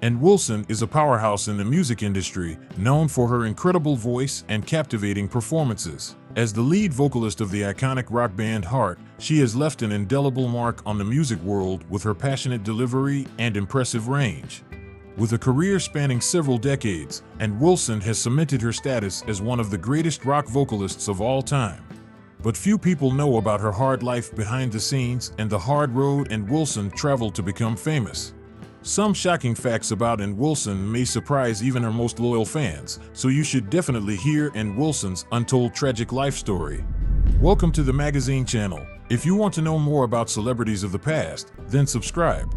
And Wilson is a powerhouse in the music industry, known for her incredible voice and captivating performances. As the lead vocalist of the iconic rock band Heart, she has left an indelible mark on the music world with her passionate delivery and impressive range. With a career spanning several decades, and Wilson has cemented her status as one of the greatest rock vocalists of all time. But few people know about her hard life behind the scenes and the hard road and Wilson traveled to become famous. Some shocking facts about Ann Wilson may surprise even her most loyal fans, so you should definitely hear Ann Wilson's untold tragic life story. Welcome to the magazine channel. If you want to know more about celebrities of the past, then subscribe.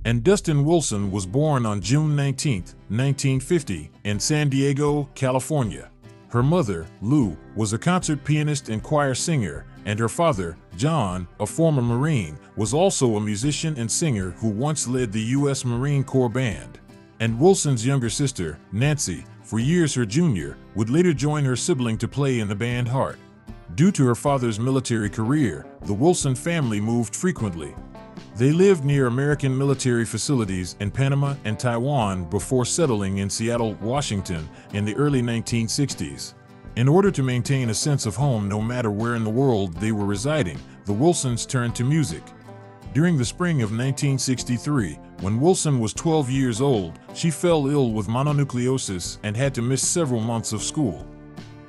And Dustin Wilson was born on June 19, 1950, in San Diego, California. Her mother, Lou, was a concert pianist and choir singer, and her father, John, a former Marine, was also a musician and singer who once led the U.S. Marine Corps Band. And Wilson's younger sister, Nancy, for years her junior, would later join her sibling to play in the band Heart. Due to her father's military career, the Wilson family moved frequently. They lived near American military facilities in Panama and Taiwan before settling in Seattle, Washington in the early 1960s. In order to maintain a sense of home no matter where in the world they were residing, the Wilsons turned to music. During the spring of 1963, when Wilson was 12 years old, she fell ill with mononucleosis and had to miss several months of school.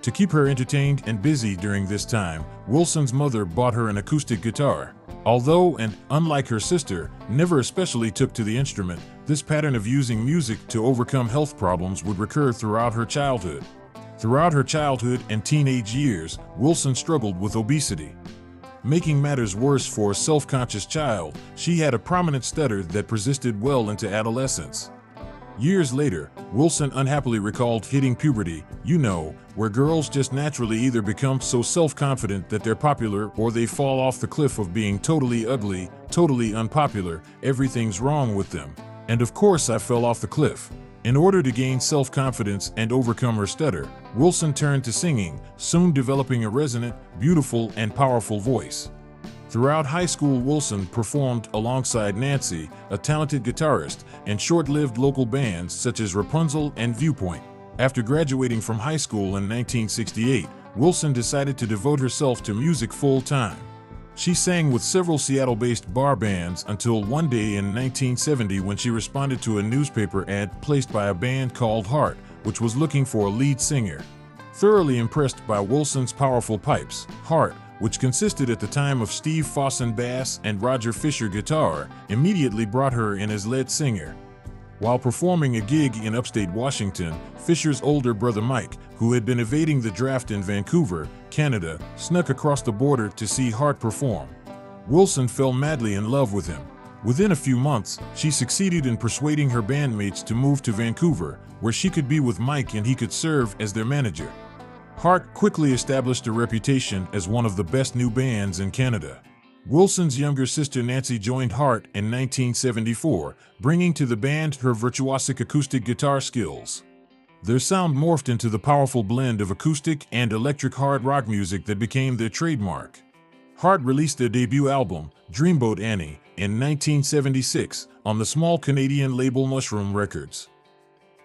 To keep her entertained and busy during this time, Wilson's mother bought her an acoustic guitar. Although, and unlike her sister, never especially took to the instrument, this pattern of using music to overcome health problems would recur throughout her childhood. Throughout her childhood and teenage years, Wilson struggled with obesity. Making matters worse for a self-conscious child, she had a prominent stutter that persisted well into adolescence. Years later, Wilson unhappily recalled hitting puberty, where girls just naturally either become so self-confident that they're popular or they fall off the cliff of being totally ugly, totally unpopular, everything's wrong with them. And of course I fell off the cliff. In order to gain self-confidence and overcome her stutter, Wilson turned to singing, soon developing a resonant, beautiful, and powerful voice. Throughout high school, Wilson performed alongside Nancy, a talented guitarist, in short-lived local bands such as Rapunzel and Viewpoint. After graduating from high school in 1968, Wilson decided to devote herself to music full-time. She sang with several Seattle-based bar bands until one day in 1970 when she responded to a newspaper ad placed by a band called Heart, which was looking for a lead singer. Thoroughly impressed by Wilson's powerful pipes, Heart, which consisted at the time of Steve Fossen bass and Roger Fisher guitar, immediately brought her in as lead singer. While performing a gig in upstate Washington, Fisher's older brother Mike, who had been evading the draft in Vancouver, Canada, snuck across the border to see Heart perform. Wilson fell madly in love with him. Within a few months, she succeeded in persuading her bandmates to move to Vancouver, where she could be with Mike and he could serve as their manager. Heart quickly established a reputation as one of the best new bands in Canada. Wilson's younger sister Nancy joined Heart in 1974, bringing to the band her virtuosic acoustic guitar skills. Their sound morphed into the powerful blend of acoustic and electric hard rock music that became their trademark. Heart released their debut album, Dreamboat Annie, in 1976 on the small Canadian label Mushroom Records.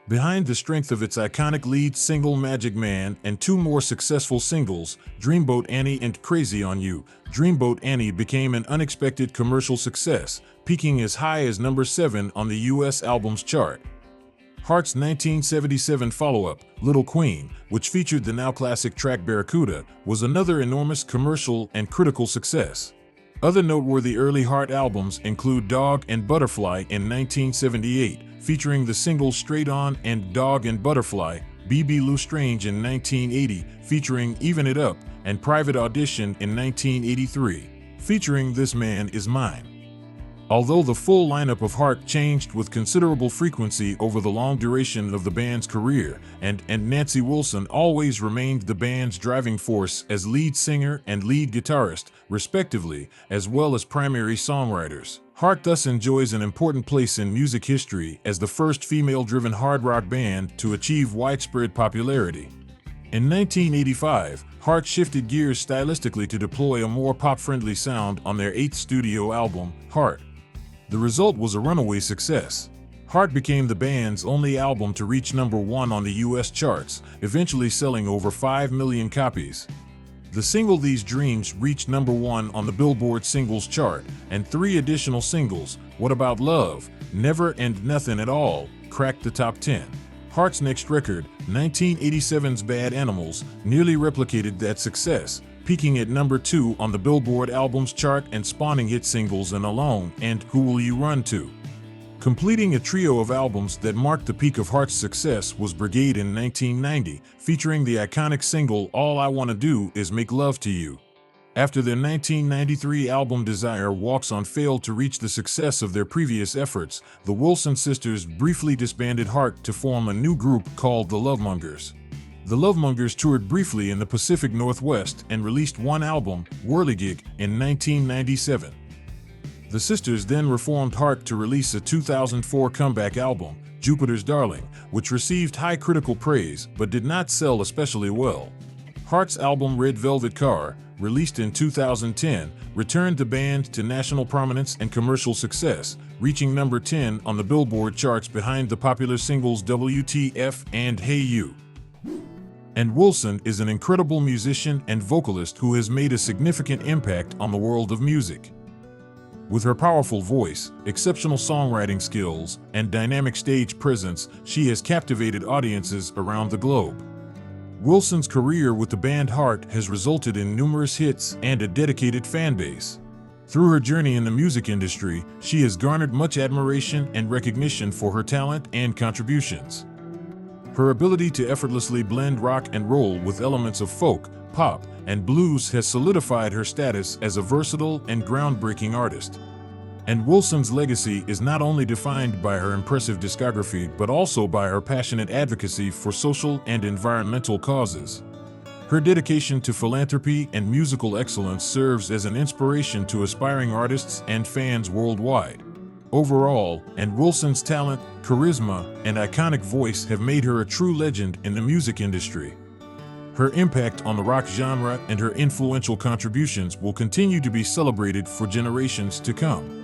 Behind the strength of its iconic lead single Magic Man and two more successful singles, Dreamboat Annie and Crazy on You, Dreamboat Annie became an unexpected commercial success, peaking as high as number 7 on the U.S. albums chart. Heart's 1977 follow-up, Little Queen, which featured the now classic track Barracuda, was another enormous commercial and critical success. Other noteworthy early Heart albums include Dog and Butterfly in 1978, featuring the singles Straight On and Dog and Butterfly, B.B. Lou Strange in 1980, featuring Even It Up, and Private Audition in 1983, featuring This Man Is Mine. Although the full lineup of Heart changed with considerable frequency over the long duration of the band's career, and Nancy Wilson always remained the band's driving force as lead singer and lead guitarist, respectively, as well as primary songwriters. Heart thus enjoys an important place in music history as the first female-driven hard rock band to achieve widespread popularity. In 1985, Heart shifted gears stylistically to deploy a more pop-friendly sound on their 8th studio album, Heart. The result was a runaway success. Heart became the band's only album to reach #1 on the US charts, eventually selling over 5 million copies. The single These Dreams reached #1 on the Billboard Singles Chart, and 3 additional singles, What About Love, Never and Nothing at All, cracked the top 10. Heart's next record, 1987's Bad Animals, nearly replicated that success, peaking at #2 on the Billboard Albums Chart and spawning hit singles and Alone and Who Will You Run To. Completing a trio of albums that marked the peak of Heart's success was Brigade in 1990, featuring the iconic single All I Wanna Do Is Make Love to You. After their 1993 album Desire Walks On failed to reach the success of their previous efforts, the Wilson sisters briefly disbanded Heart to form a new group called the Lovemongers. The Lovemongers toured briefly in the Pacific Northwest and released one album, Whirligig, in 1997. The sisters then reformed Heart to release a 2004 comeback album, Jupiter's Darling, which received high critical praise but did not sell especially well. Heart's album Red Velvet Car, released in 2010, returned the band to national prominence and commercial success, reaching #10 on the Billboard charts behind the popular singles WTF and Hey You. And Wilson is an incredible musician and vocalist who has made a significant impact on the world of music. With her powerful voice, exceptional songwriting skills, and dynamic stage presence, she has captivated audiences around the globe. Wilson's career with the band Heart has resulted in numerous hits and a dedicated fan base. Through her journey in the music industry, she has garnered much admiration and recognition for her talent and contributions. Her ability to effortlessly blend rock and roll with elements of folk, pop, and blues has solidified her status as a versatile and groundbreaking artist. And Wilson's legacy is not only defined by her impressive discography but also by her passionate advocacy for social and environmental causes. Her dedication to philanthropy and musical excellence serves as an inspiration to aspiring artists and fans worldwide. Overall, and Wilson's talent, charisma, and iconic voice have made her a true legend in the music industry. Her impact on the rock genre and her influential contributions will continue to be celebrated for generations to come.